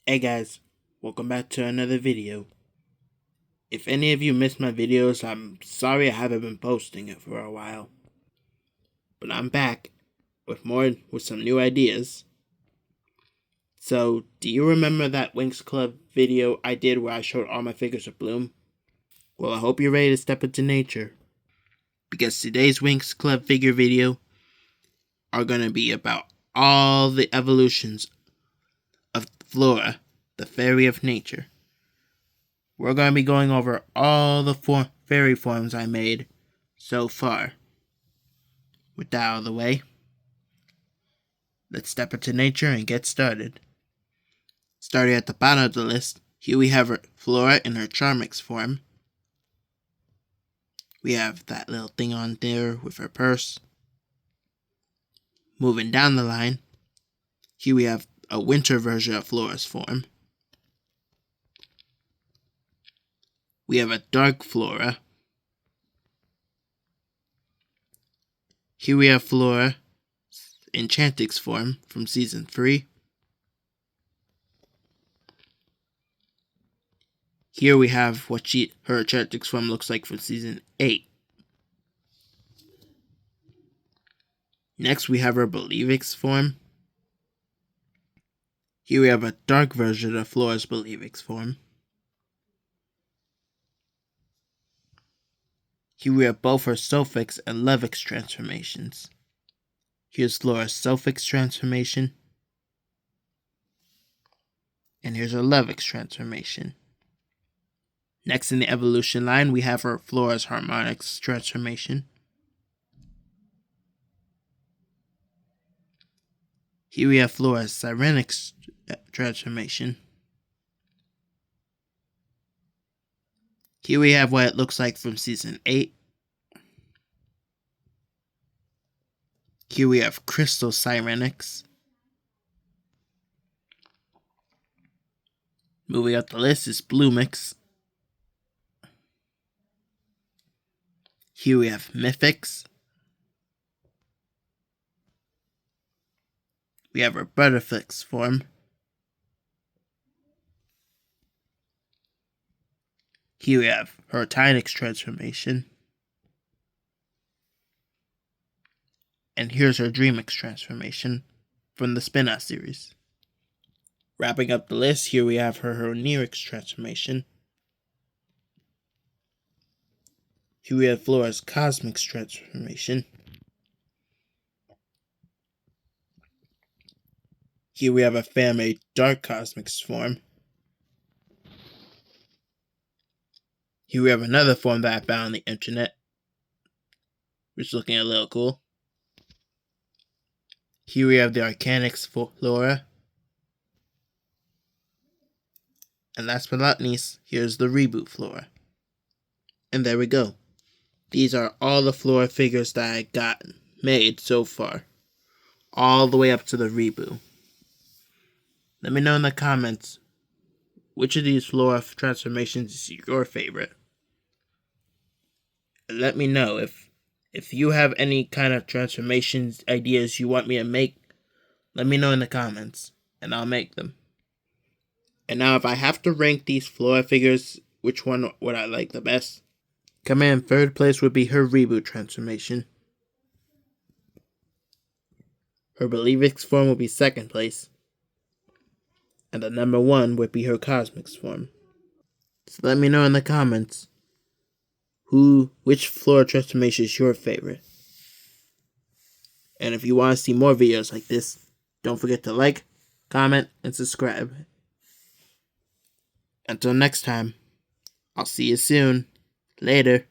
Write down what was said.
Hey guys, welcome back to another video. If any of you missed my videos, I'm sorry I haven't been posting it for a while. But I'm back with some new ideas. So, do you remember that Winx Club video I did where I showed all my figures of bloom? Well, I hope you're ready to step into nature. Because today's Winx Club figure video are going to be about all the evolutions of Flora, the fairy of nature. We're going to be going over all the fairy forms I made so far. With that out of the way, let's step into nature and get started. Starting at the bottom of the list, here we have Flora in her Charmix form. We have that little thing on there with her purse. Moving down the line, here we have a winter version of Flora's form. We have a dark Flora. Here we have Flora in Chantix form from Season 3. Here we have what her Chantix form looks like from Season 8. Next we have her Believix form. Here we have a dark version of Flora's Believix form. Here we have both her Sophix and Levix transformations. Here's Flora's Sophix transformation. And here's her Levix transformation. Next in the evolution line, we have her Flora's Harmonix transformation. Here we have Flora's Sirenix transformation. Here we have what it looks like from Season 8. Here we have Crystal Sirenix. Moving up the list is Bloomix. Here we have Mythix. We have her Butterfix form. Here we have her Tynix transformation. And here's her Dreamix transformation from the Spin-Out series. Wrapping up the list, here we have her Nerix transformation. Here we have Flora's Cosmix transformation. Here we have a fan-made Dark Cosmix form. Here we have another form that I found on the internet, which is looking a little cool. Here we have the Arcanix Flora. And last but not least, here's the Reboot Flora. And there we go. These are all the Flora figures that I got made so far. All the way up to the Reboot. Let me know in the comments which of these Flora transformations is your favorite. And let me know if you have any kind of transformations ideas you want me to make. Let me know in the comments and I'll make them. And now if I have to rank these Flora figures, which one would I like the best? Coming in third place would be her Reboot transformation. Her Believix form would be second place. And the number 1 would be her Cosmix form. So let me know in the comments which Flora transformation is your favorite. And if you want to see more videos like this, don't forget to like, comment, and subscribe. Until next time, I'll see you soon. Later.